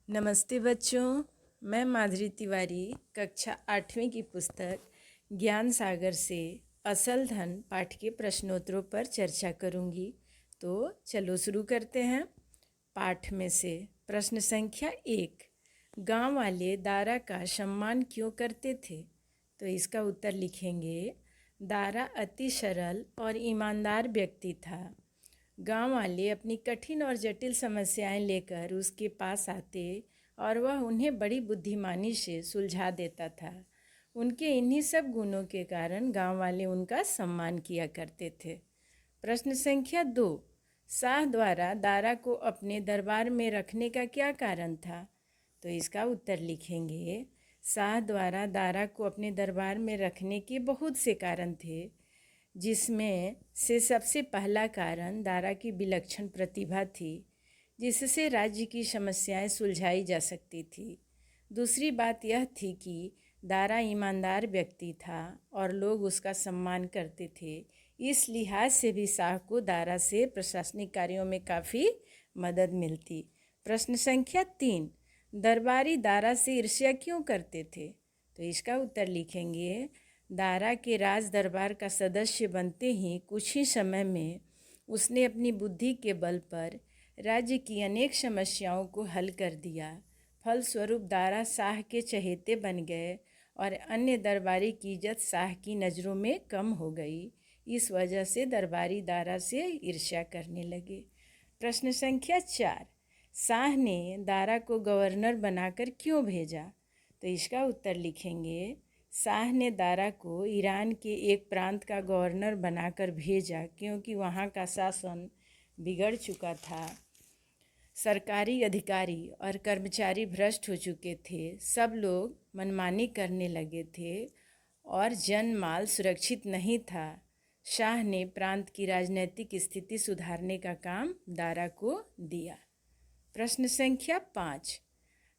नमस्ते बच्चों, मैं माधुरी तिवारी कक्षा 8वीं की पुस्तक ज्ञान सागर से असल धन पाठ के प्रश्नोत्तरों पर चर्चा करूंगी। तो चलो शुरू करते हैं। पाठ में से प्रश्न संख्या 1, गांव वाले दारा का सम्मान क्यों करते थे? तो इसका उत्तर लिखेंगे, दारा अति सरल और ईमानदार व्यक्ति था। गांव वाले अपनी कठिन और जटिल समस्याएं लेकर उसके पास आते और वह उन्हें बड़ी बुद्धिमानी से सुलझा देता था। उनके इन्हीं सब गुणों के कारण गांव वाले उनका सम्मान किया करते थे। प्रश्न संख्या 2, शाह द्वारा दारा को अपने दरबार में रखने का क्या कारण था? तो इसका उत्तर लिखेंगे, शाह द्वारा दारा को अपने दरबार में रखने के बहुत से कारण थे, जिसमें से सबसे पहला कारण दारा की विलक्षण प्रतिभा थी, जिससे राज्य की समस्याएं सुलझाई जा सकती थी। दूसरी बात यह थी कि दारा ईमानदार व्यक्ति था और लोग उसका सम्मान करते थे। इस लिहाज से भी शाह को दारा से प्रशासनिक कार्यों में काफ़ी मदद मिलती। प्रश्न संख्या 3, दरबारी दारा से ईर्ष्या क्यों करते थे? तो इसका उत्तर लिखेंगे, दारा के राज दरबार का सदस्य बनते ही कुछ ही समय में उसने अपनी बुद्धि के बल पर राज्य की अनेक समस्याओं को हल कर दिया। फलस्वरूप दारा शाह के चहेते बन गए और अन्य दरबारी की इज्जत शाह की नज़रों में कम हो गई। इस वजह से दरबारी दारा से ईर्ष्या करने लगे। प्रश्न संख्या 4, शाह ने दारा को गवर्नर बनाकर क्यों भेजा? तो इसका उत्तर लिखेंगे, शाह ने दारा को ईरान के एक प्रांत का गवर्नर बनाकर भेजा क्योंकि वहाँ का शासन बिगड़ चुका था। सरकारी अधिकारी और कर्मचारी भ्रष्ट हो चुके थे, सब लोग मनमानी करने लगे थे और जनमाल सुरक्षित नहीं था। शाह ने प्रांत की राजनीतिक स्थिति सुधारने का काम दारा को दिया। प्रश्न संख्या 5,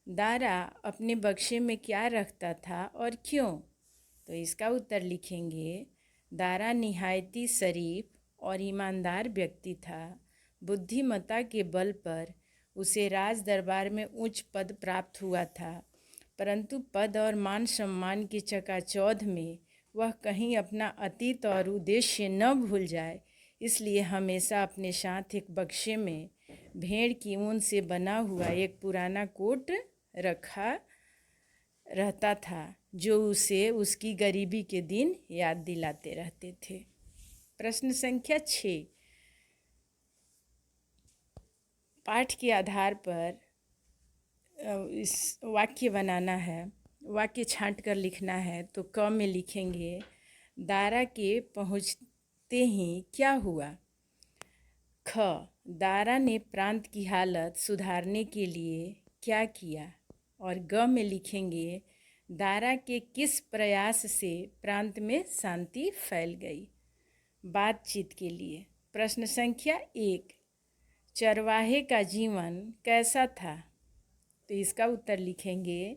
दारा अपने बक्से में क्या रखता था और क्यों? तो इसका उत्तर लिखेंगे, दारा निहायती शरीफ और ईमानदार व्यक्ति था। बुद्धिमत्ता के बल पर उसे राज दरबार में उच्च पद प्राप्त हुआ था, परंतु पद और मान सम्मान की चकाचौंध में वह कहीं अपना अतीत और उद्देश्य न भूल जाए, इसलिए हमेशा अपने साथ एक बक्से में भेड़ की ऊन से बना हुआ एक पुराना कोट रखा रहता था, जो उसे उसकी गरीबी के दिन याद दिलाते रहते थे। प्रश्न संख्या 6, पाठ के आधार पर इस वाक्य बनाना है, वाक्य छांट कर लिखना है। तो क में लिखेंगे, दारा के पहुँचते ही क्या हुआ? ख, दारा ने प्रांत की हालत सुधारने के लिए क्या किया? और ग में लिखेंगे, दारा के किस प्रयास से प्रांत में शांति फैल गई? बातचीत के लिए प्रश्न संख्या 1, चरवाहे का जीवन कैसा था? तो इसका उत्तर लिखेंगे,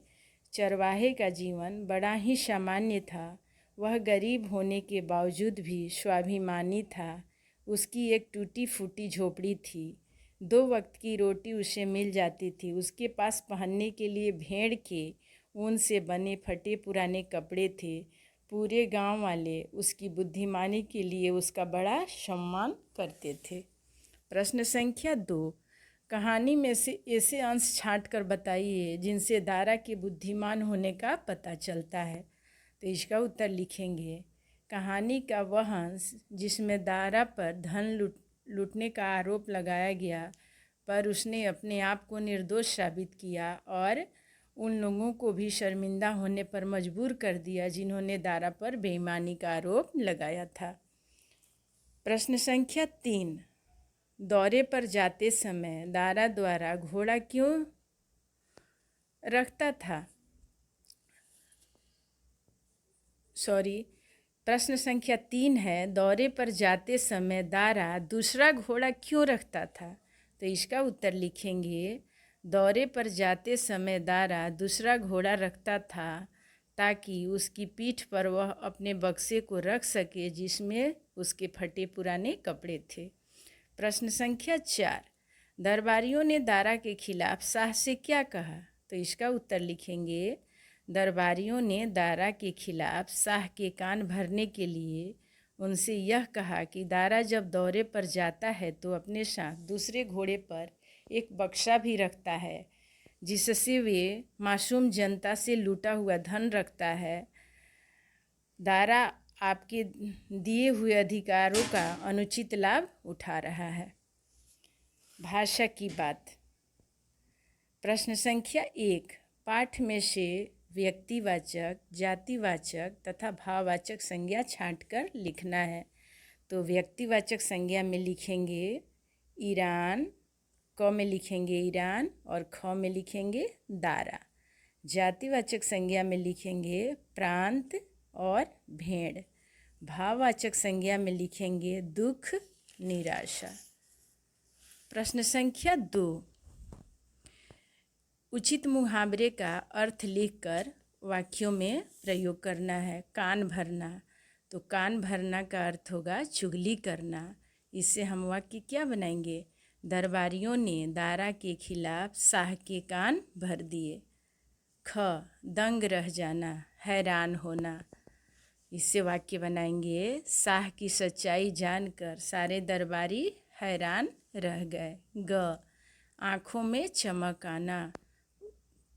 चरवाहे का जीवन बड़ा ही सामान्य था। वह गरीब होने के बावजूद भी स्वाभिमानी था। उसकी एक टूटी फूटी झोपड़ी थी, 2 वक्त की रोटी उसे मिल जाती थी। उसके पास पहनने के लिए भेड़ के ऊन से बने फटे पुराने कपड़े थे। पूरे गांव वाले उसकी बुद्धिमानी के लिए उसका बड़ा सम्मान करते थे। प्रश्न संख्या 2, कहानी में से ऐसे अंश छांट कर बताइए जिनसे दारा के बुद्धिमान होने का पता चलता है। तो इसका उत्तर लिखेंगे, कहानी का वह अंश जिसमें दारा पर धन लूटने का आरोप लगाया गया, पर उसने अपने आप को निर्दोष साबित किया और उन लोगों को भी शर्मिंदा होने पर मजबूर कर दिया जिन्होंने दारा पर बेईमानी का आरोप लगाया था। प्रश्न संख्या 3, दौरे पर जाते समय दारा द्वारा घोड़ा क्यों रखता था? प्रश्न संख्या 3 है, दौरे पर जाते समय दारा दूसरा घोड़ा क्यों रखता था? तो इसका उत्तर लिखेंगे, दौरे पर जाते समय दारा दूसरा घोड़ा रखता था ताकि उसकी पीठ पर वह अपने बक्से को रख सके जिसमें उसके फटे पुराने कपड़े थे। प्रश्न संख्या 4, दरबारियों ने दारा के खिलाफ शाह से क्या कहा? तो इसका उत्तर लिखेंगे, दरबारियों ने दारा के खिलाफ शाह के कान भरने के लिए उनसे यह कहा कि दारा जब दौरे पर जाता है तो अपने साथ दूसरे घोड़े पर एक बक्सा भी रखता है जिससे वे मासूम जनता से लूटा हुआ धन रखता है। दारा आपके दिए हुए अधिकारों का अनुचित लाभ उठा रहा है। भाषा की बात। प्रश्न संख्या 1, पाठ में से व्यक्तिवाचक, जातिवाचक तथा भाववाचक संज्ञा छांटकर लिखना है। तो व्यक्तिवाचक संज्ञा में लिखेंगे ईरान, क में लिखेंगे ईरान और ख में लिखेंगे दारा। जातिवाचक संज्ञा में लिखेंगे प्रांत और भेड़। भाववाचक संज्ञा में लिखेंगे दुख, निराशा। प्रश्न संख्या 2, उचित मुहावरे का अर्थ लिखकर वाक्यों में प्रयोग करना है। कान भरना, तो कान भरना का अर्थ होगा चुगली करना। इससे हम वाक्य क्या बनाएंगे? दरबारियों ने दारा के खिलाफ शाह के कान भर दिए। ख, दंग रह जाना, हैरान होना। इससे वाक्य बनाएंगे, शाह की सच्चाई जानकर सारे दरबारी हैरान रह गए। ग, आँखों में चमक आना,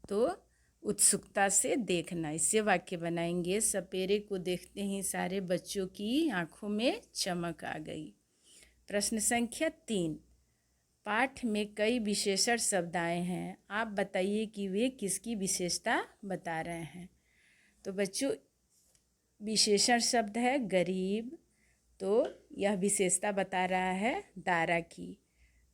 तो उत्सुकता से देखना। इससे वाक्य बनाएंगे, सपेरे को देखते ही सारे बच्चों की आँखों में चमक आ गई। प्रश्न संख्या 3, पाठ में कई विशेषण शब्द आए हैं, आप बताइए कि वे किसकी विशेषता बता रहे हैं। तो बच्चों, विशेषण शब्द है गरीब, तो यह विशेषता बता रहा है दारा की।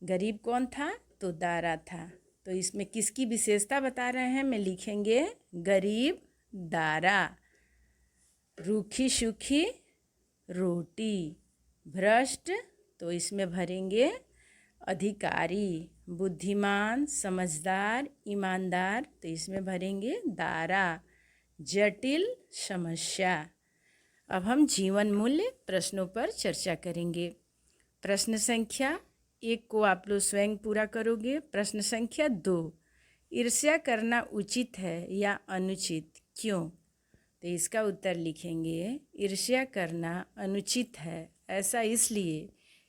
गरीब कौन था? तो दारा था। तो इसमें किसकी विशेषता बता रहे हैं? में लिखेंगे गरीब दारा। रूखी सूखी रोटी। भ्रष्ट, तो इसमें भरेंगे अधिकारी। बुद्धिमान, समझदार, ईमानदार, तो इसमें भरेंगे दारा। जटिल, समस्या। अब हम जीवन मूल्य प्रश्नों पर चर्चा करेंगे। प्रश्न संख्या 1 को आप लोग स्वयं पूरा करोगे। प्रश्न संख्या 2, ईर्ष्या करना उचित है या अनुचित, क्यों? तो इसका उत्तर लिखेंगे, ईर्ष्या करना अनुचित है। ऐसा इसलिए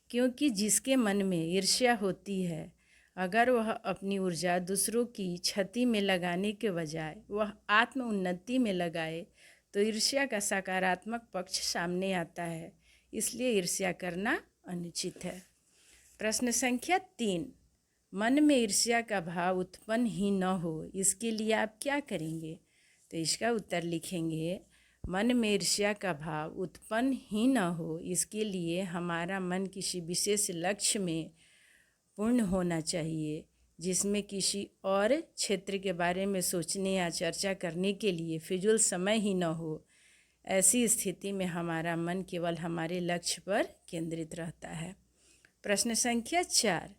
क्योंकि जिसके मन में ईर्ष्या होती है, अगर वह अपनी ऊर्जा दूसरों की क्षति में लगाने के बजाय वह आत्म उन्नति में लगाए तो ईर्ष्या का सकारात्मक पक्ष सामने आता है। इसलिए ईर्ष्या करना अनुचित है। प्रश्न संख्या 3, मन में ईर्ष्या का भाव उत्पन्न ही न हो, इसके लिए आप क्या करेंगे? तो इसका उत्तर लिखेंगे, मन में ईर्ष्या का भाव उत्पन्न ही न हो, इसके लिए हमारा मन किसी विशेष लक्ष्य में पूर्ण होना चाहिए, जिसमें किसी और क्षेत्र के बारे में सोचने या चर्चा करने के लिए फिजूल समय ही न हो। ऐसी स्थिति में हमारा मन केवल हमारे लक्ष्य पर केंद्रित रहता है। प्रश्न संख्या 4,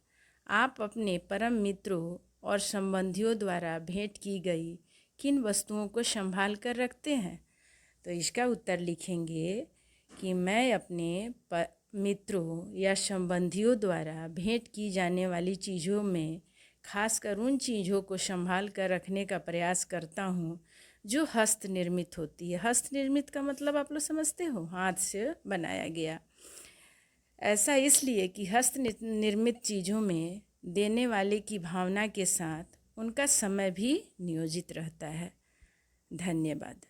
आप अपने परम मित्रों और संबंधियों द्वारा भेंट की गई किन वस्तुओं को संभाल कर रखते हैं? तो इसका उत्तर लिखेंगे कि मैं अपने मित्रों या संबंधियों द्वारा भेंट की जाने वाली चीज़ों में खासकर उन चीज़ों को संभाल कर रखने का प्रयास करता हूँ जो हस्त निर्मित होती है। हस्त निर्मित का मतलब आप लोग समझते हो, हाथ से बनाया गया। ऐसा इसलिए कि हस्त निर्मित चीज़ों में देने वाले की भावना के साथ उनका समय भी नियोजित रहता है। धन्यवाद।